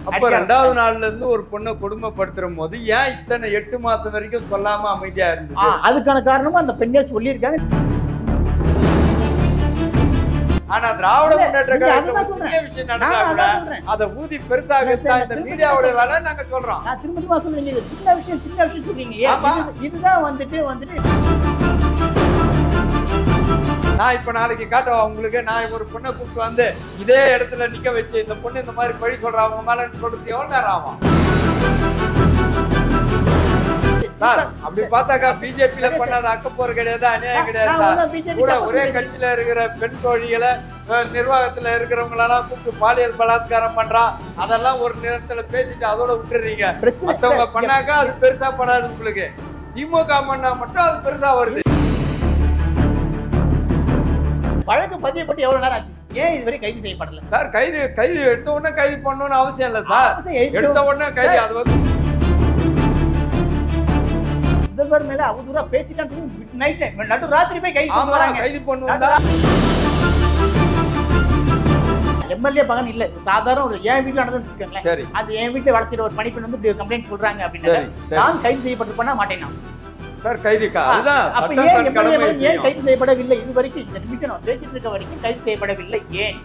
அப்ப 2வது நாள்ல இருந்து ஒரு பொண்ணை கொடுமைப்படுத்துற போது ஏன் இத்தனை 8 மாசம் வரைக்கும் சொல்லாம அமைதியா இருந்தது? அதுக்கான காரணமும் அந்த பெண்ணே சொல்லியிருக்காங்க. ஆனா திராவிட முன்னேற்ற கழகத்துல விஷயம் நடந்தா அதை ஊதி பெருசாக இந்த மீடியாவோட வேலை நாங்க சொல்றோம். நான் திரும்ப சொல்றீங்க சின்ன விஷயம் சொல்றீங்க. இதுதான் வந்துட்டு நான் இப்ப நாளைக்கு காட்டுவா உங்களுக்கு. நான் ஒரு பொண்ணை கூப்பிட்டு வந்து இதே இடத்துல நிக்க வச்சு இந்த பொண்ணு இந்த மாதிரி பழி சொல்றா அவங்க மேல சொல்றது எவ்வளவு நேரம் ஆகும் சார்? அப்படி பார்த்தாக்கா பிஜேபியில பண்ணாத அக்கப்போர் கிடையாது, அநியாயம் கிடையாது. கூட ஒரே கட்சியில இருக்கிற பெண் தோழிகளை நிர்வாகத்துல இருக்கிறவங்களெல்லாம் கூப்பிட்டு பாலியல் பலாத்காரம் பண்றான், அதெல்லாம் ஒரு நேரத்துல பேசிட்டு அதோட விட்டுறீங்க. மத்தவங்க பண்ணாக்கா அது பெருசா படாது உங்களுக்கு. திமுக பண்ணா மட்டும் அது பெருசா வருது. வழக்கு பதியப்பட்டு எவ்வளவு நேரம் ஆச்சு? ஏன் இதுவரை கைது செய்யப்படல சார்? கைது எடுத்த உடனே கைது பண்ணணும்னு அவசியம் இல்ல சார். எடுத்த உடனே கைது அது வந்து முதல்வர் மேல அவதூறா பேசிட்டான்னு நைட் நடு ராத்திரி போய் கைது பண்ணுவாங்க. எம்எல்ஏ பகன் இல்ல, சாதாரண ஒரு என் வீட்டுல நடந்து வச்சுக்கோங்களேன். அது என் வீட்டுல வளர்ச்சிட்டு ஒரு பணிப்பெண் வந்து இப்படி கம்ப்ளைண்ட் சொல்றாங்க அப்படின்னு நான் கைது செய்யப்பட்டிருப்பேனா மாட்டேன் சார். கைதுக்கா அதுதான் ஏன் கைது செய்யப்படவில்லை? இது வரைக்கும் இந்த நிமிஷம் பேசிட்டு இருக்க வரைக்கும் கைது செய்யப்படவில்லை ஏன்?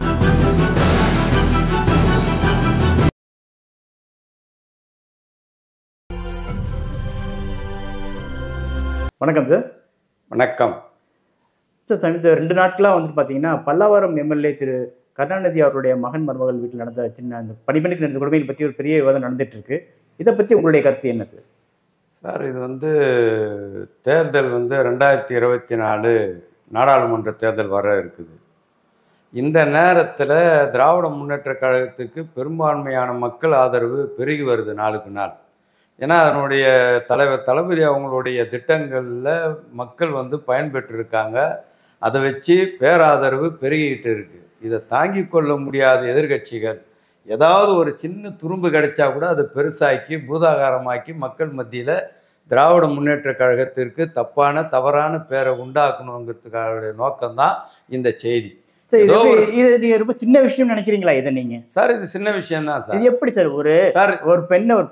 வணக்கம் சார். வணக்கம் சார். சமீப 2 நாட்களாக வந்து பார்த்தீங்கன்னா பல்லாவரம் எம்எல்ஏ திரு கருணாநிதி அவருடைய மகன் மருமகள் வீட்டில் நடந்த சின்ன அந்த பணிப்பெண்ணுக்கு நடந்த கொடுமையை பற்றி ஒரு பெரிய விவாதம் நடந்துட்டு இருக்கு. இதை பற்றி உங்களுடைய கருத்து என்ன சார்? சார், இது வந்து தேர்தல் வந்து 2024 நாடாளுமன்ற தேர்தல் வர இருக்குது. இந்த நேரத்தில் திராவிட முன்னேற்ற கழகத்துக்கு பெரும்பான்மையான மக்கள் ஆதரவு பெருகி வருது நாளுக்கு நாள். ஏன்னா அதனுடைய தலைவர் தளபதி அவங்களுடைய திட்டங்களில் மக்கள் வந்து பயன்பெற்றிருக்காங்க. அதை வச்சு பேராதரவு பெருகிக்கிட்டு இருக்குது. இதை தாங்கி கொள்ள முடியாத எதிர்கட்சிகள் ஏதாவது ஒரு சின்ன துரும்பு கிடைச்சா கூட அதை பெருசாக்கி பூதாகாரமாக்கி மக்கள் மத்தியில் திராவிட முன்னேற்ற கழகத்திற்கு தவறான பேரை உண்டாக்கணுங்கிறதுக்கான நோக்கம்தான் இந்த செய்தி. இது ரொம்ப சின்ன விஷயம் நினைக்கிறீங்களா இதை நீங்க? சார், இது சின்ன விஷயம் தான் சார். இது எப்படி சார்? ஒரு பெண்ணை ஒரு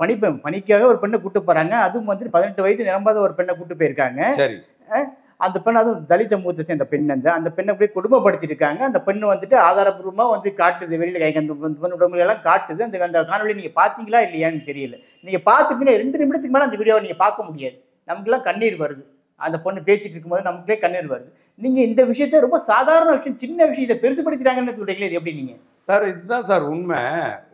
பணிக்காக ஒரு பெண்ணை கூட்டு போறாங்க. அதுவும் வந்து 18 வயது நிரம்பாத ஒரு பெண்ணை கூட்டு போயிருக்காங்க. சரி. அந்த பெண் அதுவும் தலித மூத்த சேர்ந்த பெண். அந்த பெண்ணை அப்படியே குடும்பப்படுத்திருக்காங்க. அந்த பெண்ணு வந்துட்டு ஆதாரபூர்வமா வந்து காட்டுது, வெளியில உடம்புலாம் காட்டுது. அந்த காணொலி நீங்க பாத்தீங்களா இல்லையான்னு தெரியல. நீங்க பாத்துட்டீங்கன்னா 2 நிமிடத்துக்கு மேல அந்த வீடியோவை நீங்க பார்க்க முடியாது. நமக்குலாம் கண்ணீர் வருது. அந்த பொண்ணு பேசிட்டு இருக்கும்போது நமக்குள்ளே கண்ணீர் வருது. நீங்க இந்த விஷயத்த ரொம்ப சாதாரண விஷயம், சின்ன விஷயம், இதை பெருசுபடுத்திட்டாங்கன்னு சொல்றீங்களே, இது எப்படி நீங்க? சார், இதுதான் சார் உண்மை.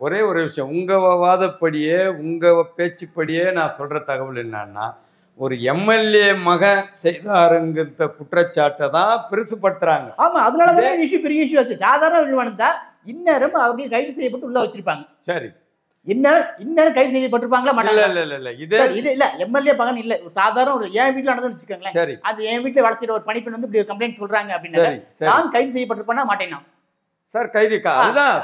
ஒரே ஒரு விஷயம், உங்க வாதப்படியே உங்க பேச்சுப்படியே நான் சொல்ற தகவல் என்னன்னா, ஒரு எம்எல்ஏ மகன் செய்தாருங்கிற குற்றச்சாட்டை தான் பெருசுப்படுத்துறாங்க. ஆமா, அதனாலதான் இஷ்யூ பெரிய இஷ்யூ ஆச்சு. சாதாரண விஷயம் தான் இந்நேரம் அவங்க கைது செய்யப்பட்டு உள்ள வச்சிருப்பாங்க. சரி, இந்நேரம் கைது செய்யப்பட்டிருப்பாங்களா? இல்ல எம்எல்ஏ பகன் இல்ல, ஒரு சாதாரண ஒரு என் வீட்டுல நடந்து வச்சுக்கோங்களேன். அது என் வீட்டுல வளர்ச்சிட்டு ஒரு பணிப்பெண் வந்து இப்படி கம்ப்ளைண்ட் சொல்றாங்க அப்படின்னு நான் கைது செய்யப்பட்டிருப்பேனா மாட்டேன் சார். கைதுக்கா அதுதான்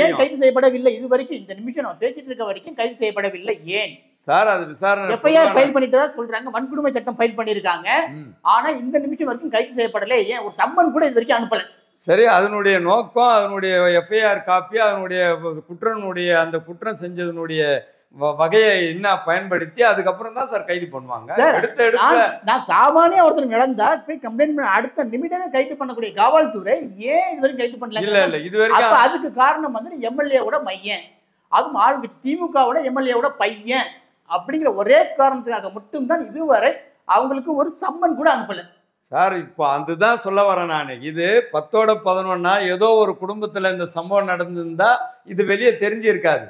ஏன் கைது செய்யப்படவில்லை? இது வரைக்கும் இந்த நிமிஷம் பேசிட்டு இருக்க வரைக்கும் கைது செய்யப்படவில்லை ஏன் சார்? அது விசாரணை எஃப்ஐஆர் ஃபைல் பண்ணிட்டு தான் சொல்றாங்க. வன்கொடுமை சட்டம் ஃபைல் பண்ணிருக்காங்க. ஆனா இந்த நிமிஷம் வரைக்கும் கைது செய்யப்படல ஏன்? ஒரு சம்மன் கூட இது வரைக்கும் அனுப்பல. சரி, அதனுடைய நோக்கம், அதனுடைய எஃப்ஐஆர் காப்பி, அதனுடைய அந்த குற்றம் செஞ்சதனுடைய வகையை என்ன பயன்படுத்தி அதுக்கப்புறம் தான் சார் கைது பண்ணுவாங்க. நான் சாமானிய ஒருத்தர் நடந்தா போய் கம்ப்ளைண்ட் பண்ண அடுத்த நிமிடமே கைது பண்ணக்கூடிய காவல்துறை ஏன் இதுவரைக்கும் கைது பண்ணல? இல்ல இதுவரைக்கும் அதுக்கு காரணம் வந்து எம்எல்ஏவோட மையன், அதுவும் ஆளுங்கட்சி திமுகவோட எம்எல்ஏவோட பையன் அப்படிங்கிற ஒரே காரணத்துக்காக மட்டும்தான் இதுவரை அவங்களுக்கு ஒரு சம்மன் கூட அனுப்பல சார். இப்போ அதுதான் சொல்ல வரேன் நான். இது 10ஓட 11 ஏதோ ஒரு குடும்பத்துல இந்த சம்பவம் நடந்திருந்தா இது வெளியே தெரிஞ்சிருக்காது.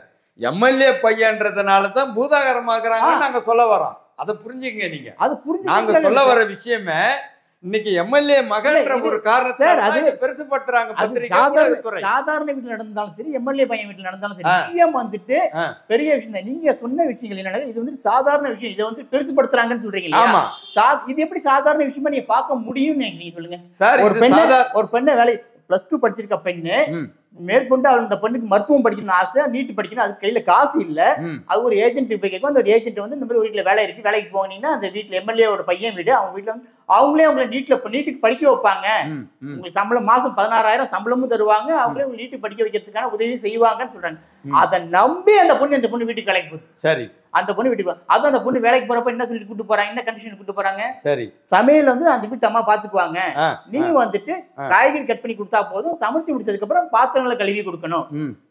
எம்எல்ஏ பையன்றதுனால தான் பூதாகரமாக்குறாங்கன்னு நாங்க சொல்ல வரோம். அதை புரிஞ்சுக்கங்க நீங்க. நாங்க சொல்ல வர விஷயமே இன்னைக்கு எம்எல்ஏ மகன்ற ஒரு காரணத்தை பெருசுபடுத்துறாங்க. சாதாரண வீட்டுல நடந்தாலும் சரி, எம்எல்ஏ பையன் வீட்டுல நடந்தாலும் சரி, விஷயம் வந்துட்டு பெரிய விஷயம் தான். நீங்க சொன்ன விஷயங்கள் என்ன, இது வந்து சாதாரண விஷயம், இதை வந்து பெருசுபடுத்துறாங்கன்னு சொல்றீங்க. ஆமா, இது எப்படி சாதாரண விஷயமா நீங்க பார்க்க முடியும்? நீங்க சொல்லுங்க. சார், ஒரு பெண்ணை வேலை +2 படிச்சிருக்க பெண்ணு மேற்கொண்டு அவள் இந்த பொண்ணுக்கு மருத்துவம் படிக்கணும்னு ஆசை, நீட் படிக்கணும், அது கையில காசு இல்ல. அது ஒரு ஏஜென்ட் போய் கேட்கும். அந்த ஒரு ஏஜென்ட் வந்து இந்த மாதிரி வீட்டுல வேலை இருக்கு, வேலைக்கு போனீங்கன்னா அந்த வீட்டுல எம்எல்ஏவோட பையன் வீடு, அவங்க வீட்டுல வந்து அவங்களே உங்களை நீட்டுக்கு படிக்க வைப்பாங்க. உங்களுக்கு சம்பளம் மாசம் 16,000 சம்பளமும் தருவாங்க, அவங்களே உங்க நீட்டுக்கு படிக்க வைக்கிறதுக்கான உதவி செய்வாங்கன்னு சொல்றாங்க. அதை நம்பி அந்த பொண்ணு வீட்டுக்கு வேலைக்கு போகுது. சரி, அந்த பொண்ணு வீட்டுக்கு அதான் அந்த பொண்ணு வேலைக்கு போறப்ப என்ன சொல்லி கூட்டு போறாங்க, என்ன கண்டிஷன் கூட்டு போறாங்க, சரி சமையல் வந்து அந்த வீட்டு அம்மா பாத்துக்குவாங்க, நீ வந்துட்டு காய்கறி கட் பண்ணி கொடுத்தா போதும், சமைச்சு முடிச்சதுக்கு அப்புறம் பாத்திரங்களை கழுவி கொடுக்கணும்,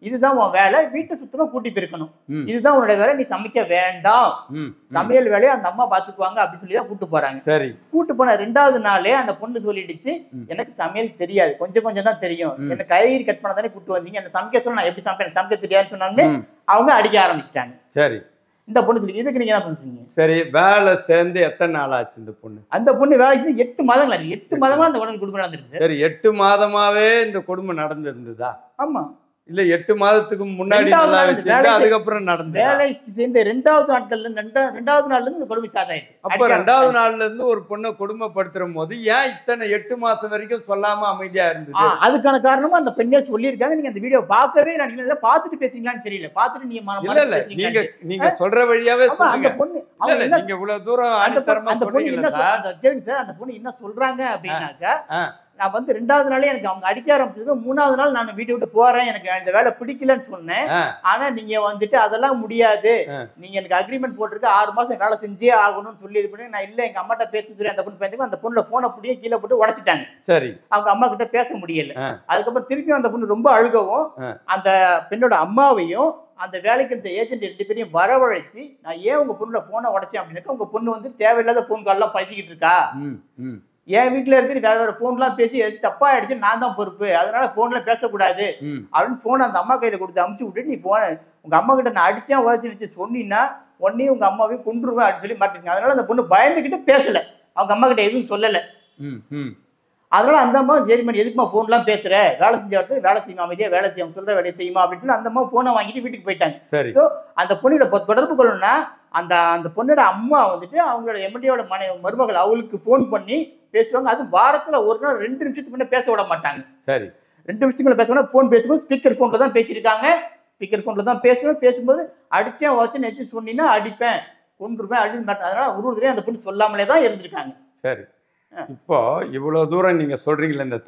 இதுதான் உன் வேலை, வீட்டை சுத்தமா கூட்டி போயிருக்கணும், இதுதான் உன்னோட வேலை, நீ சமைக்க வேண்டாம், சமையல் வேலையை அந்த அம்மா பாத்துக்குவாங்க அப்படி சொல்லிதான் கூட்டு போறாங்க. சரி, கூட்டு போன 2வது நாளே அந்த பொண்ணு சொல்லிடுச்சு, எனக்கு சமையல் தெரியாது, கொஞ்சம் தான் தெரியும், என்ன காய்கறி கட் பண்ண தானே கூட்டு வந்தீங்க, என்ன சமைக்க சொல்ல நான் எப்படி சமைப்பேன், சமைக்க தெரியாதுன்னு சொன்னாலுமே அவங்க அடிக்க ஆரம்பிச்சிட்டாங்க. சரி, இந்த பொண்ணு சொல்லி இதுக்கு நீங்க என்ன பண்றீங்க? சரி, வேலை சேர்ந்து எத்தனை நாள் ஆச்சு இந்த பொண்ணு? அந்த பொண்ணு வேலைக்கு 8 மாதங்கள், 8 மாதமா அந்த உடனே குடும்பம் நடந்துருக்கு. சரி, 8 மாதமாவே இந்த குடும்பம் நடந்திருந்ததா? ஆமா. இல்ல 8 மாதத்துக்கு முன்னாடி நல்லா வச்சிருந்தா அதுக்கப்புறம் நடந்து வேலைக்கு சேர்ந்த 2வது நாள்ல இருந்து இந்த கொடுமை ஸ்டார்ட் ஆயிடுச்சு. அப்ப 2வது நாள்ல இருந்து ஒரு பொண்ணை கொடுமைப்படுத்துற போது ஏன் இத்தனை 8 மாசம் வரைக்கும் சொல்லாம அமைதியா இருந்தது? அதுக்கான காரணமா அந்த பெண்ணே சொல்லியிருக்காங்க. நீங்க அந்த வீடியோ பார்க்கவே இல்ல, பார்த்துட்டு பேசுறீங்களான்னு தெரியல, பார்த்துட்டு நீங்க நீங்க சொல்ற வழியாவே அந்த பொண்ணு நீங்க இவ்வளவு தூரம் அந்த பொண்ணு என்ன சொல்றாங்க அப்படின்னாக்கா, நான் வந்து 2வது நாளே எனக்கு அவங்க அடிக்க ஆரம்பிச்சது, 3வது நாள் நான் வீட்டை விட்டு போறேன், எனக்கு இந்த வேலை பிடிக்கலன்னு சொன்னேன், ஆனா நீங்க வந்துட்டு அதெல்லாம் முடியாது, நீங்க எனக்கு அக்ரிமெண்ட் போட்டிருக்கு 6 மாசம் வேலை செஞ்சே ஆகணும்னு சொல்லி இது பண்ணி, நான் இல்ல எங்க அம்மாட்ட பேச சொல்லி அந்த பொண்ணு பேசுங்க, அந்த பொண்ணோட போனை அப்படியே கீழே போட்டு உடைச்சிட்டாங்க. சரி, அவங்க அம்மா கிட்ட பேச முடியல. அதுக்கப்புறம் திருப்பியும் அந்த பொண்ணு ரொம்ப அழுகவும் அந்த பெண்ணோட அம்மாவையும் அந்த வேலைக்கு இந்த ஏஜென்ட் 2 பேரையும் வரவழைச்சு, நான் ஏன் உங்க பொண்ணோட போனை உடைச்சேன் அப்படின்னாக்கா, உங்க பொண்ணு வந்து தேவையில்லாத போன் கால்லாம் பேசிக்கிட்டு இருக்கா, என் வீட்டுல இருந்து வேற போன்லாம் பேசி எதாச்சும் தப்பா ஆயிடுச்சு, நான் தான் பொறுப்பு, அதனால போன்ல பேசக்கூடாது அப்படின்னு போன் அந்த அம்மா கையில கொடுத்து அமுச்சு விட்டு, நீ போன உங்க அம்மா கிட்ட நான் அடிச்சேன் உதச்சிருச்சு சொன்னீங்கன்னா உடனே உங்க அம்மாவையும் கொண்டுருவேன் அப்படின்னு சொல்லி மாட்டிருக்கேன். அதனால அந்த பொண்ணு பயந்துகிட்டு பேசல, அவங்க அம்மா கிட்ட எதுவும் சொல்லல. அதனால அந்த அம்மா ஜெரிமன் எதுக்குமா போன்லாம் பேசுற, வேலை செஞ்ச இடத்துல வேலை செய்யுமா, அமைதியா வேலை செய்யும், சொல்ற வேலையை செய்யுமா அப்படின்னு சொல்லி அந்த அம்மா போனை வாங்கிட்டு வீட்டுக்கு போயிட்டாங்க. அந்த பொண்ணோட தொடர்பு கொள்ளணும்னா அந்த பொண்ணோட அம்மா வந்துட்டு அவங்களோட எம்எல்ஏவோட மருமகள் அவளுக்கு போன் பண்ணி பேசுவாங்க. அது வாரத்துல ஒரு நாள் 2 நிமிஷத்துக்கு முன்ன பேச விட மாட்டாங்க. சரி, 2 நிமிஷத்துக்கு பேசணும். போன் பேசும்போது ஸ்பீக்கர் போன்ல தான் பேசியிருக்காங்க, ஸ்பீக்கர் போன்ல தான் பேசணும். பேசும்போது அடிச்சேன் வச்சு எச்சு சொன்னீங்கன்னா அடிப்பேன் கொண்டுருப்பேன் அப்படின்னு மாட்டேன். அதனால ஒரு அந்த பொண்ணு சொல்லாமலே தான் இருந்திருக்காங்க. சரி, இப்போ இவ்வளவு தூரம் நீங்க சொல்றீங்களே இந்த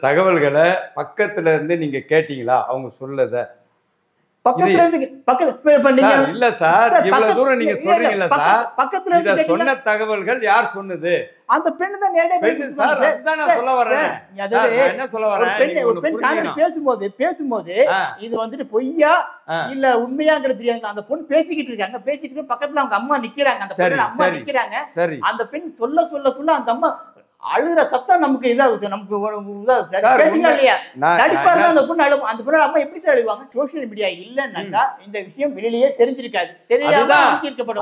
தகவல்களை பக்கத்துல இருந்து நீங்க கேட்டீங்களா? அவங்க சொல்லத இல்ல சார், இவ்வளவு தூரம் நீங்க சொல்றீங்கல்ல சார், பக்கத்துல இத சொன்ன தகவல்கள் யார் சொன்னது? அந்த பெண்ணு தான் நேரடியா சார், அதுதான் நான் சொல்ல வரேன். என்ன சொல்ல வரேன், ஒரு பெண் பேசும்போது இது வந்துட்டு பொய்யா இல்ல உண்மையாங்கிறது தெரியாது. அந்த பொண்ணு பேசிக்கிட்டு இருக்காங்க, பேசிக்கிட்டு பக்கத்துல அவங்க அம்மா நிக்கிறாங்க, அந்த பொண்ணு அம்மா நிக்கிறாங்க. அந்த பெண் சொல்ல சொல்ல சொல்ல அந்த அம்மா அழுகிற சத்தம் நமக்கு இதாகுது, நமக்கு இல்லையா நடிப்பாரு அந்த பொண்ணு அழுவும். அந்த பொண்ணு அம்மா எப்படி சார் அழுவாங்க? சோசியல் மீடியா இல்லைன்னாக்கா இந்த விஷயம் வெளியிலேயே தெரிஞ்சிருக்காது, தெரியாம.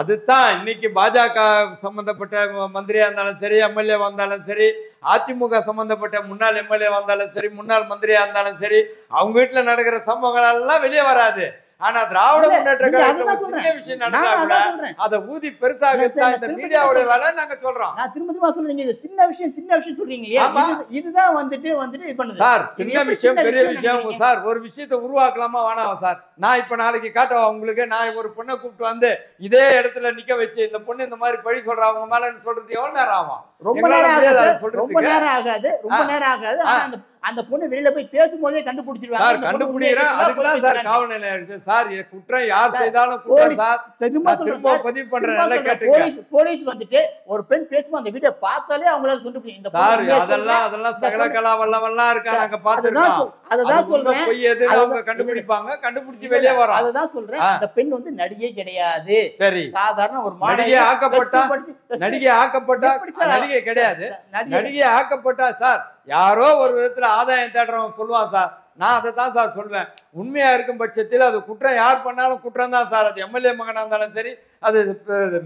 அதுதான் இன்னைக்கு பாஜக சம்பந்தப்பட்ட மந்திரியா இருந்தாலும் சரி, எம்எல்ஏ வந்தாலும் சரி, அதிமுக சம்பந்தப்பட்ட முன்னாள் எம்எல்ஏ வந்தாலும் சரி, முன்னாள் மந்திரியா இருந்தாலும் சரி, அவங்க வீட்டுல நடக்கிற சம்பவங்கள் எல்லாம் வெளியே வராது. ஆனா திராவிட முன்னேற்ற கழகத்துல விஷயம் நடந்தா கூட அதை ஊதி பெருசாக இந்த மீடியாவோட வேலை நாங்க சொல்றோம். நான் திரும்ப சொல்றீங்க, இது சின்ன விஷயம் சொல்றீங்க, இதுதான் வந்துட்டு இது பண்ணுது சார். சின்ன விஷயம் பெரிய விஷயம் சார், ஒரு விஷயத்தை உருவாக்கலாமா வேணாம் சார்? நான் இப்ப நாளைக்கு காட்டுவா உங்களுக்கு, நான் ஒரு பொண்ணை கூப்பிட்டு வந்து இதே இடத்துல நிக்க வச்சு இந்த பொண்ணு இந்த மாதிரி பழி சொல்றா அவங்க மேல சொல்றது எவ்வளவு நேரம் ஆகும்? ரொம்ப நேரம் ஆகாது. ஆனா அந்த பொண்ணு வெளியில போய் பேசும்போதே கண்டுபிடிச்சிருவாங்க. சார் கண்டுபிடிக்கிறேன், அதுக்குதான் சார் காவல் நிலையம் இருக்கு சார். குற்றம் யார் செய்தாலும் குற்றம் சார். திரும்ப பதிவு பண்றேன், நல்லா கேட்டுங்க. போலீஸ் வந்துட்டு ஒரு பெண் பேசும்போது அந்த வீடியோ பார்த்தாலே அவங்களால சொல்லிட்டு சார் அதெல்லாம் சகல கலா வல்லவெல்லாம் இருக்கா, நாங்க பார்த்துருக்கோம். அதுதான் சொல்றேன், பொய் எது அவங்க கண்டுபிடிப்பாங்க, கண்டிபிடிச்சு வெளியே வரும். அதுதான் சொல்றேன், அந்த பெண் வந்து நடிகை கிடையாது. சரி, சாதாரண ஒரு நடிகை ஆக்கப்பட்டா நடிகை கிடையாது. நடிகை ஆக்கப்பட்டா சார் யாரோ ஒரு விதத்துல ஆதாயம் தேடுறவன் சொல்லுவான் சார். நான் அதை தான் சார் சொல்வேன். உண்மையா இருக்கும் பட்சத்தில் அது குற்றம் யார் பண்ணாலும் குற்றம் தான் சார். அது எம்எல்ஏ மகனா இருந்தாலும் சரி, அது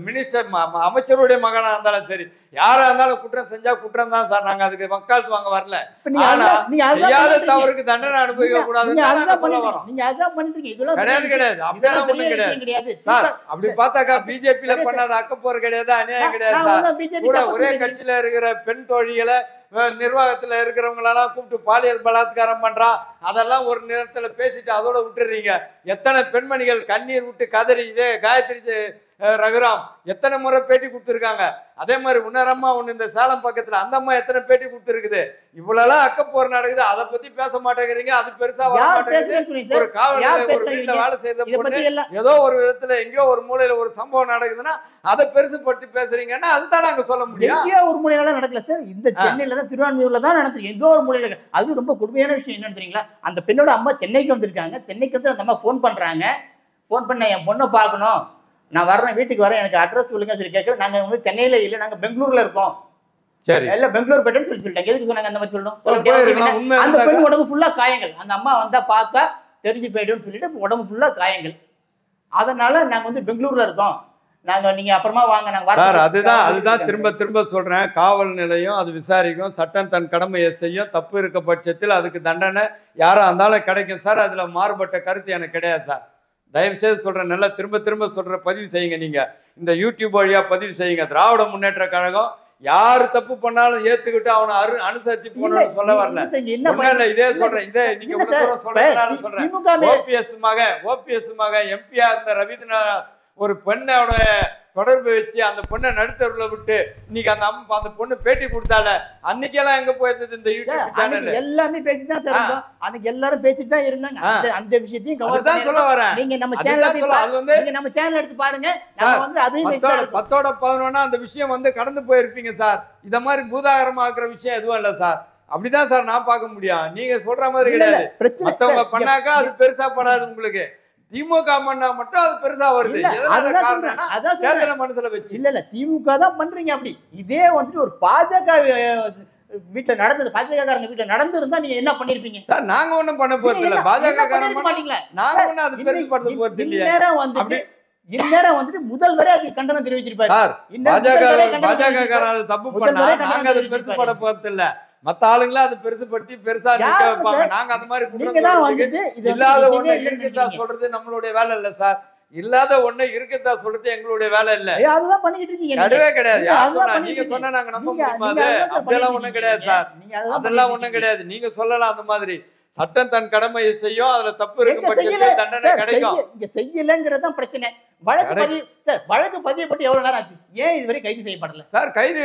மினிஸ்டர் அமைச்சருடைய மகனா இருந்தாலும் சரி, யாரா இருந்தாலும் குற்றம் செஞ்சா குற்றம் தான் சார். நாங்க அதுக்கு வக்காலத்து வாங்க வரல. செய்யாத தவறுக்கு தண்டனை அனுபவிக்க கூடாதுன்னு சொல்ல வரோம். கிடையாது அப்படியெல்லாம் ஒண்ணும் கிடையாது சார். அப்படி பார்த்தாக்கா பிஜேபியில பண்ணாத அக்கப்போர் கிடையாது, அநியாயம் கிடையாது சார். கூட ஒரே கட்சியில இருக்கிற பெண் தோழிகளை நிர்வாகத்துல இருக்கிறவங்களெல்லாம் கூப்பிட்டு பாலியல் பலாத்காரம் பண்றான், அதெல்லாம் ஒரு நேரத்துல பேசிட்டு அதோட விட்டுறீங்க. எத்தனை பெண்மணிகள் கண்ணீர் விட்டு கதறி, இதே காயத்ரி ரகுராம் எத்தனை முறை பேட்டி கொடுத்துருக்காங்க. அதே மாதிரி உன்னரம்மா ஒண்ணு இந்த சேலம் பக்கத்துல அந்த அம்மா எத்தனை பேட்டி கொடுத்துருக்குது. இவ்வளவு அக்கப்போர் நடக்குது, அதை பத்தி பேச மாட்டேங்கிறீங்க. அது பெருசா வர மாட்டேங்குது. ஒரு காவல் நிலையம் ஒரு வீட்டுல வேலை செய்த பொண்ணு ஏதோ ஒரு விதத்துல எங்கேயோ ஒரு மூலையில ஒரு சம்பவம் நடக்குதுன்னா அதை பெருசுபடுத்தி பேசுறீங்கன்னா அதுதான் நாங்க சொல்ல முடியும். எங்கேயோ ஒரு மூலையில நடக்கல சார், இந்த சென்னையில தான் திருவான்மியூர்ல தான் நடந்துருக்கு. ஏதோ ஒரு மூலையில. அது ரொம்ப கொடுமையான விஷயம் என்னன்னு தெரியுங்களா, அந்த பெண்ணோட அம்மா சென்னைக்கு வந்திருக்காங்க. சென்னைக்கு வந்து அந்த அம்மா ஃபோன் பண்றாங்க. ஃபோன் பண்ண என் பொண்ணை பார்க்கணும், நான் வர்றேன், வீட்டுக்கு வரேன், எனக்கு அட்ரஸ் சொல்லுங்க சொல்லி கேட்க, நாங்க வந்து சென்னையில இல்ல, நாங்க பெங்களூர்ல இருக்கோம். சரி, இல்ல பெங்களூர் போய்ட்டேன்னு சொல்லிட்டாங்க. எதுக்கு சொன்னாங்க அந்த மாதிரி சொல்லணும்? அந்த பெண் உடம்பு ஃபுல்லா காயங்கள். அந்த அம்மா வந்தா பார்த்தா தெரிஞ்சு போயிடும்னு சொல்லிட்டு உடம்பு ஃபுல்லா காயங்கள். அதனால நாங்க வந்து பெங்களூர்ல இருக்கோம், நாங்க நீங்க அப்புறமா வாங்க, நாங்க அதுதான் திரும்ப திரும்ப சொல்றேன். காவல் நிலையம் அது விசாரிக்கும், சட்டம் தன் கடமையை செய்யும். தப்பு இருக்க பட்சத்தில் அதுக்கு தண்டனை யாரா இருந்தாலும் கிடைக்கும் சார். அதுல மாறுபட்ட கருத்து எனக்கு கிடையாது சார். தயவு செய்து சொல்றேன், நல்லா திரும்ப திரும்ப சொல்ற, பதிவு செய்யுங்க. நீங்க இந்த யூடியூப் வழியா பதிவு செய்யுங்க. திராவிட முன்னேற்ற கழகம் யாரு தப்பு பண்ணாலும் ஏத்துக்கிட்டு அவனை அனுசரிச்சு போனோம்னு சொல்ல வரல. இதே சொல்றேன், இதே நீங்க சொல்றேன். ஓபிஎஸ் மக எம்பியா இருந்த ரவீந்திரநாத் ஒரு பெண்ணோட தொடர்பு வச்சு அந்த பொண்ணை நடுத்தருல விட்டு இன்னைக்கு அந்த பொண்ணு பேட்டி கொடுத்தால, அன்னைக்கெல்லாம் எங்க போயிருந்தது இந்த யூடியூப் சேனல்? எல்லாமே பேசிதான் சார், அன்னைக்கு எல்லாரும் பேசிட்டு தான் இருந்தாங்க. அந்த விஷயத்தையும் கவர் சொல்ல வரேன். நீங்க நம்ம சேனல் அது வந்து நம்ம சேனல் எடுத்து பாருங்க. நம்ம வந்து அதையும் 10ஓட 11 அந்த விஷயம் வந்து கடந்து போயிருப்பீங்க சார். இத மாதிரி பூதாகரமாக்குற விஷயம் எதுவும் இல்ல சார். அப்படிதான் சார் நான் பார்க்க முடியும். நீங்க சொல்ற மாதிரி கிடையாது. மத்தவங்க பண்ணாக்கா அது பெருசா படாது உங்களுக்கு. திமுக பண்ணா மட்டும் அது பெருசா வருது. மனசுல வச்சு இல்ல திமுக தான் பண்றீங்க அப்படி. இதே வந்துட்டு ஒரு பாஜக வீட்டுல நடந்தது, பாஜகக்காரங்க வீட்டுல நடந்திருந்தா நீங்க என்ன பண்ணிருப்பீங்க சார்? நாங்க ஒண்ணும் பண்ண போறது இல்ல. பாஜகக்காரங்க நாங்க ஒண்ணும் அது பெருசுபடுத்த போறது இல்லையா? இந்நேரம் வந்துட்டு முதல்வரே அதுக்கு கண்டனம் தெரிவிச்சிருப்பாரு சார். பாஜகக்காரங்க அது தப்பு பண்ணா நாங்க அதை பெருசுபட போறது இல்ல. மத்த ஆளுங்களா அது பெருசுபடுத்தி பெருசா நிக்க வைப்பாங்க. நாங்க அந்த மாதிரி இல்லாத ஒண்ணு இருக்குதா சொல்றது நம்மளுடைய வேலை இல்ல சார். இல்லாத ஒண்ணு இருக்குதா சொல்றது எங்களுடைய வேலை இல்ல. அதுதான் பண்ணிட்டு இருக்கீங்க. கிடையவே கிடையாது. நீங்க சொன்னா நாங்க நம்ப முடியுமா? அப்படியெல்லாம் ஒண்ணும் கிடையாது சார். அதெல்லாம் ஒண்ணும் கிடையாது. நீங்க சொல்லலாம் அந்த மாதிரி. சட்டம் தன் கடமையை செய்யும். அதுல தப்பு இருக்கும் பட்சத்தில் தண்டனை கிடைக்கும். இங்க செய்யலங்கிறது தான் பிரச்சனை. வழக்கு பதியப்பட்டு எவ்வளவு நேரம் ஆச்சு? ஏன் இதுவரை கைது செய்யப்படல சார்? கைது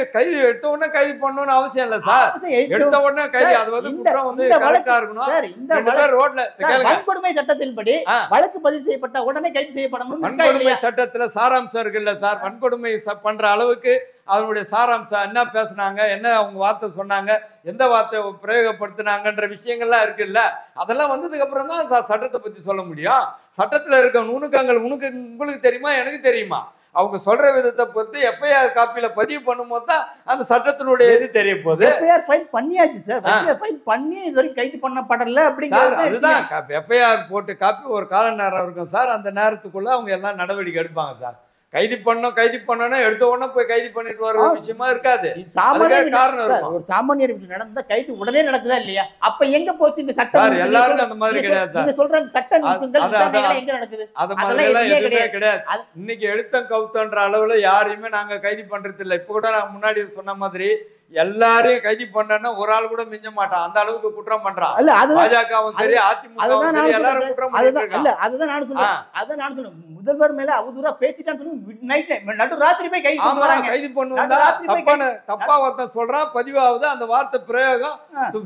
எடுத்த உடனே கைது பண்ணணும்னு அவசியம் இல்ல சார். எடுத்த உடனே கைது, அது வந்து குற்றம் வந்து கரெக்டா இருக்கணும். ரோட்ல வன்கொடுமை சட்டத்தின்படி வழக்கு பதிவு செய்யப்பட்ட உடனே கைது செய்யப்படணும். வன்கொடுமை சட்டத்துல சாராம்சம் இருக்குல்ல சார். வன்கொடுமை பண்ற அளவுக்கு அதனுடைய சாராம்சம் என்ன பேசுனாங்க, என்ன அவங்க வார்த்தை சொன்னாங்க, எந்த வார்த்தை பிரயோகப்படுத்தினாங்கன்ற விஷயங்கள்லாம் இருக்குல்ல. அதெல்லாம் வந்ததுக்கு அப்புறம் தான் சட்டத்தை பத்தி சொல்ல முடியும். சட்டத்துல இருக்க நுணுக்கங்கள் உங்களுக்கு தெரியுமா, எனக்கு தெரியுமா? அவங்க சொல்ற விதத்தை பொறுத்து எஃப்ஐஆர் காப்பியில பதிவு பண்ணும்போது தான் அந்த சட்டத்தினுடைய இது தெரிய போகுது. எஃப்ஐஆர் ஃபைல் பண்ணியாச்சு சார். ஃபைல் பண்ணி இதுவரைக்கும் கைது பண்ணப்படல அப்படிங்கிறது. அதுதான் எஃப்ஐஆர் போட்டு காப்பி ஒரு கால நேரம் இருக்கும் சார். அந்த நேரத்துக்குள்ள அவங்க எல்லாம் நடவடிக்கை எடுப்பாங்க சார். கைது பண்ணணும் எடுத்த உடனே போய் கைது பண்ணிட்டு வர விஷயமா இருக்காது. காரணம் ஒரு சாமானியர் நடந்தா கைது உடனே நடக்குதா இல்லையா? அப்ப எங்க போச்சு இந்த சட்டம்? எல்லாருக்கும் அந்த மாதிரி கிடையாது சார். சொல்ற சட்ட நிமிஷங்கள் எங்க நடக்குது? அது மாதிரி எல்லாம் எதுவுமே கிடையாது. இன்னைக்கு எடுத்தம் கவுத்தன்ற அளவுல யாரையுமே நாங்க கைது பண்றது இல்லை. இப்ப கூட நான் முன்னாடி சொன்ன மாதிரி எல்லாரையும் கைது பண்ணா ஒரு ஆள் கூட மிஞ்ச மாட்டான். அந்த அளவுக்கு குற்றம் பண்றான். பாஜகவும் சரி அதிமுகவும் சரி எல்லாரும் குற்றம் பண்ணிட்டு அதுதான் நான் சொல்றேன். அதான் நான் சொல்றேன். முதல்வர் மேல அவதூறா பேசிட்டான்னு சொல்லி நைட் நடு ராத்திரி போய் கைது பண்ணுவாங்க. தப்பா ஒருத்தன் சொல்றான், பதிவாகுது, அந்த வார்த்தை பிரயோகம்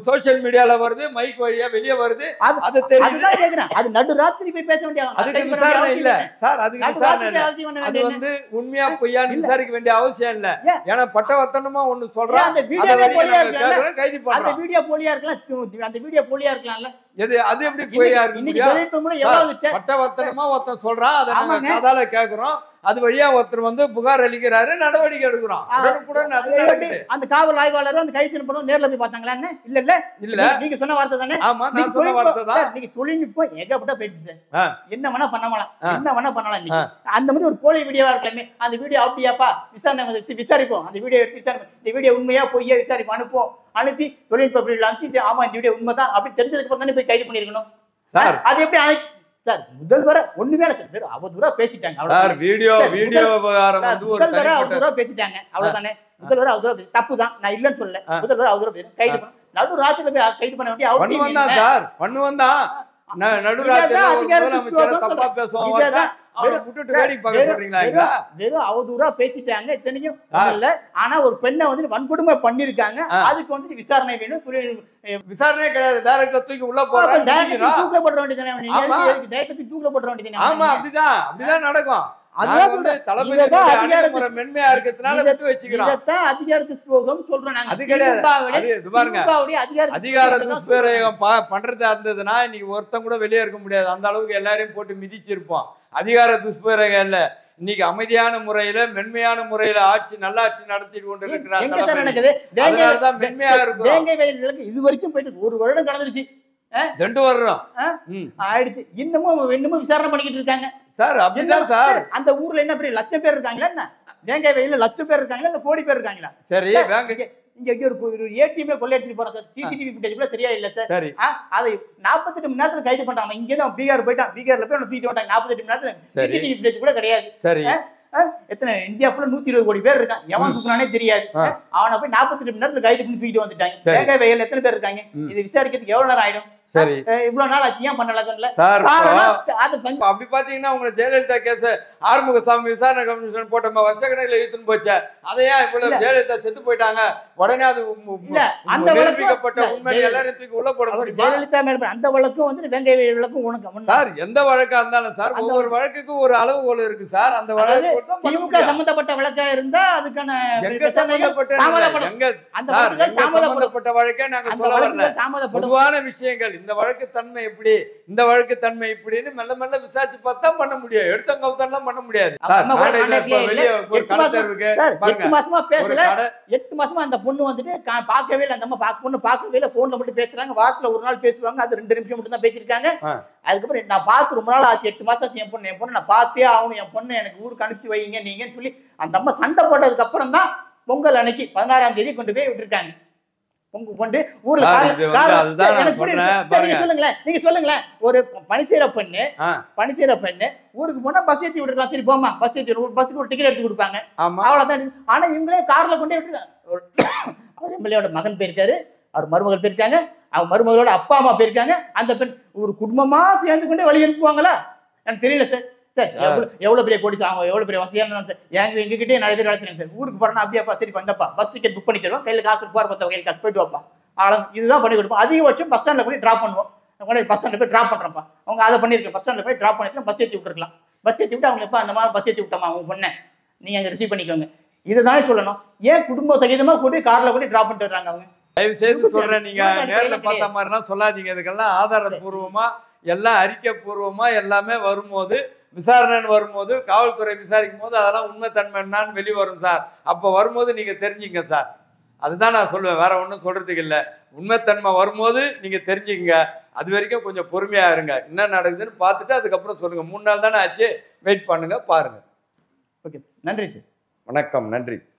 சோசியல் மீடியால வருது, மைக் வழியா வெளியே வருது. அது தெரியுது. அது நடு ராத்திரி போய் பேச வேண்டிய அதுக்கு விசாரணை இல்ல சார். அதுக்கு விசாரணை இல்ல. அது வந்து உண்மையா பொய்யான்னு விசாரிக்க வேண்டிய அவசியம் இல்ல. ஏன்னா பட்டவர்த்தனமா ஒண்ணு சொல்றான். அந்த வீடியோ போலியா இருக்கலாம்ல. அது எப்படி பொய்யா இருக்கு? பட்டவர்த்தனமா ஒருத்தன் சொல்றான், அதை நாங்க காதால கேக்குறோம். அது வழியா ஒருத்தர் வந்து புகார் அளிக்கிறாரு, நடவடிக்கை எடுக்கிறோம். உடனுக்குடன் அது நடக்குது. அந்த காவல் ஆய்வாளரும் அந்த கைது பண்ணணும் நேர்ல போய் பார்த்தாங்களா? இல்ல நீங்க சொன்ன வார்த்தை தானே? ஆமா, நான் சொன்ன வார்த்தை தான். நீங்க தொழில்நுட்பம் ஏகப்பட்ட போயிடுச்சு சார். என்ன வேணா பண்ணலாம். அந்த மாதிரி ஒரு போலி வீடியோவா இருக்கலாமே. அந்த வீடியோ அப்படியாப்பா விசாரிப்போம். அந்த வீடியோ எடுத்து விசாரிப்போம். இந்த வீடியோ உண்மையா பொய்யா விசாரிப்போம். அனுப்பி தொழில்நுட்ப அனுப்பிச்சு ஆமா இந்த வீடியோ உண்மைதான் அப்படி தெரிஞ்சதுக்கு அப்புறம் தானே போய் கைது பண்ணிருக்கணும் சார். அது எப்படி சார்? முதல்வர ஒண்ணுமே சார் அவதூறா பேசிட்டாங்க. வீடியோ விவகாரம் வந்து ஒரு அவதூறா பேசிட்டாங்க, அவ்வளவுதானே. முதல்வர் அவதூறு தப்பு தான், நான் இல்லைன்னு சொல்லல. முதல்வர் அவதூறு கைது பண்ண நடு ராத்திரில போய் கைது பண்ண வேண்டிய அவசியம் பண்ணுவன் தான் சார், பண்ணுவன் தான். தப்பா பேசுவாங்க, வெறும் அவதூறா பேசிட்டாங்க. இத்தனைக்கும் இல்ல, ஆனா ஒரு பெண்ணை வந்து வன்கொடுமை பண்ணிருக்காங்க. அதுக்கு வந்து விசாரணை வேணும். விசாரணை கிடையாது, டைரக்டா தூக்கி உள்ள போறாங்க. தூக்கில போட வேண்டியதானே, தூக்கில போட வேண்டியதானே. ஆமா, அப்படிதான் நடக்கும். மென்மையா இருக்கிறதுனால அதிகாரத்து ஸ்லோகம் சொல்றோம் நாங்க. அது கிடையாது, பாருங்க, அதிகார துஷ்பிரயோகம் பண்றதா இருந்ததுன்னா இன்னைக்கு ஒருத்தன் கூட வெளியே இருக்க முடியாது. அந்த அளவுக்கு எல்லாரையும் போட்டு மிதிச்சிருப்போம். அதிகார துஷ்பிரயோகம் இல்ல, இன்னைக்கு அமைதியான முறையில மென்மையான முறையில நல்லாட்சி நடத்தி கொண்டிருக்கிறார். அதனாலதான் மென்மையா இருக்கும். இது வரைக்கும் போயிட்டு 1 வருடம் கடந்துருச்சு, 2 வருடம் ஆயிடுச்சு. இன்னமும் விசாரணை பண்ணிக்கிட்டு இருக்காங்க சார். அப்படிதான் சார். அந்த ஊர்ல என்ன பெரிய லட்சம் பேர் இருக்காங்களா என்ன? வேங்கை வயல்ல லட்சம் பேர் இருக்காங்களா இல்ல கோடி பேர் இருக்காங்களா? சரி, இங்க ஒரு ஏடிஎம்ல கொள்ளையடிச்சிட்டு போறோம் சார். சிசிடிவி ஃபுட்டேஜ் கூட சரியா இல்ல சார். சரி, அதை 48 மணி நேரத்துல கைது பண்றாங்க. இங்க தான் பீகார் போயிட்டான், பீகார்ல போய் தூக்கிட்டு வந்தாங்க. 48 மணி நேரத்துல சிசிடிவி ஃபுட்டேஜ் கூட கிடையாது. சரி, எத்தனை இந்தியா ஃபுல்லா 120 கோடி பேர் இருக்கான். எவன் தூக்குனானே தெரியாது. அவனை போய் 48 மணி நேரத்துல கைது பண்ணி தூக்கிட்டு வந்துட்டாங்க. வேங்கை வயல்ல எத்தனை பேர் இருக்காங்க? இது விசாரிக்கிறதுக்கு எவ்வளவு நேரம் ஆயிடும்? சரி, இவ்வளவு நாள் ஆச்சு, ஏன் பண்ணல சார்? அப்படி பாத்தீங்கன்னா உங்களை ஜெயலலிதா கேஸ் ஆறுமுகசாமி விசாரணை கமிஷன் போட்ட வருஷக்கணக்கில் இழுத்துன்னு போச்சா? அதையா இவ்வளவு ஜெயலலிதா செத்து போயிட்டாங்க உடனே அது நிரூபிக்கப்பட்ட உண்மை எல்லாரும் உள்ள போட முடியும். ஜெயலலிதா மேல அந்த வழக்கும் வந்து வெங்கை வழக்கும் உனக்கு சார் எந்த வழக்கா இருந்தாலும் சார் ஒவ்வொரு வழக்குக்கும் ஒரு அளவுகோல் இருக்கு சார். அந்த வழக்கு திமுக சம்பந்தப்பட்ட வழக்கா இருந்தா அதுக்கான சம்பந்தப்பட்ட வழக்கே நாங்க சொல்ல வரல. பொதுவான விஷயங்கள் இந்த வழக்கு தன்மை எப்படி, இந்த வழக்கு தன்மை இப்படின்னு மெல்ல மெல்ல விசாரிச்சு பார்த்தா பண்ண முடியும். எடுத்தங்கவுத்தெல்லாம் பண்ண முடியாது. 8 மாசமா பேசல. 8 மாசமா அந்த பொண்ணு வந்துட்டு பார்க்கவே இல்லை. அந்த அம்மா பொண்ணு பார்க்கவே இல்லை. போன்ல மட்டும் பேசுறாங்க. வாரத்துல ஒரு நாள் பேசுவாங்க. அது 2 நிமிஷம் மட்டும் தான் பேசியிருக்காங்க. அதுக்கப்புறம் நான் பார்த்து ரொம்ப நாள் ஆச்சு, 8 மாசம் ஆச்சு. என் பொண்ணு நான் பார்த்தே ஆகணும், என் பொண்ணு எனக்கு ஊருக்கு அனுப்பிச்சு வைங்க நீங்கன்னு சொல்லி அந்த அம்மா சண்டை போட்டதுக்கு அப்புறம் தான் பொங்கல் அன்னைக்கு 16ஆம் தேதி கொண்டு போய் விட்டுருக்காங்க. கொண்டு ஊர்ல நீங்க சொல்லுங்களேன். ஒரு பணி செய்யற பெண்ணு ஊருக்கு போனா பஸ் ஏற்றி விட்டுருக்கலாம். சரி போமா, பஸ்ஸுக்கு ஒரு டிக்கெட் எடுத்து கொடுப்பாங்க, அவ்வளவுதான். ஆனா இவங்களே கார்ல கொண்டே விட்டுருக்காங்க. அவர் எம்எல்ஏவோட மகன் போயிருக்காரு, அவர் மருமகள் போயிருக்காங்க, அவர் மருமகளோட அப்பா அம்மா போயிருக்காங்க. அந்த பெண் ஒரு குடும்பமா சேர்ந்து கொண்டே வழி அனுப்புவாங்களா? எனக்கு தெரியல சார். எவ்வளவு பெரிய கோடி அவங்க எவ்வளவு பெரிய வசதியான சார். எங்ககிட்டே நிறைய பேர் வேலை செய்யறாங்க சார். ஊருக்கு போறேன்னா அப்படியாப்பா, சரி பண்ணப்பா, பஸ் டிக்கெட் புக் பண்ணி தருவோம், கையில காசு போற பத்த கையில் காசு போயிட்டு வாப்பா, இதுதான் பண்ணி கொடுப்போம். அதிகபட்சம் பஸ் ஸ்டாண்ட்ல போய் டிராப் பண்ணுவோம். பஸ் ஸ்டாண்ட்ல போய் டிராப் பண்றப்பா, அவங்க அதை பண்ணிருக்கேன். பஸ் ஸ்டாண்ட்ல போய் டிராப் பண்ணிட்டு பஸ் ஏற்றி விட்டுருக்கலாம். பஸ் ஏற்றி விட்டு அவங்க எப்ப அந்த மாதிரி பஸ் ஏற்றி விட்டோமா அவங்க பொண்ணை நீங்க அங்க ரிசீவ் பண்ணிக்கோங்க. இதுதானே சொல்லணும். ஏன் குடும்ப சகிதமா கூட்டி கார்ல கூட்டி டிராப் பண்ணிட்டு வர்றாங்க அவங்க? தயவு செய்து சொல்றேன், நீங்க நேர்ல பார்த்த மாதிரிலாம் சொல்லாதீங்க. இதுக்கெல்லாம் ஆதாரபூர்வமா எல்லாம் அறிக்கை பூர்வமா எல்லாமே வரும்போது, விசாரணைன்னு வரும்போது, காவல்துறை விசாரிக்கும் போது அதெல்லாம் உண்மை தன்மை என்னான்னு வெளியே வரும் சார். அப்போ வரும்போது நீங்க தெரிஞ்சுங்க சார். அதுதான் நான் சொல்லுவேன், வேற ஒன்றும் சொல்றதுக்கு இல்லை. உண்மைத்தன்மை வரும்போது நீங்க தெரிஞ்சுக்கங்க. அது வரைக்கும் கொஞ்சம் பொறுமையா இருங்க. என்ன நடக்குதுன்னு பார்த்துட்டு அதுக்கப்புறம் சொல்லுங்க. 3 நாள் தானே ஆச்சு, வெயிட் பண்ணுங்க, பாருங்க. ஓகே, நன்றி சார். வணக்கம், நன்றி.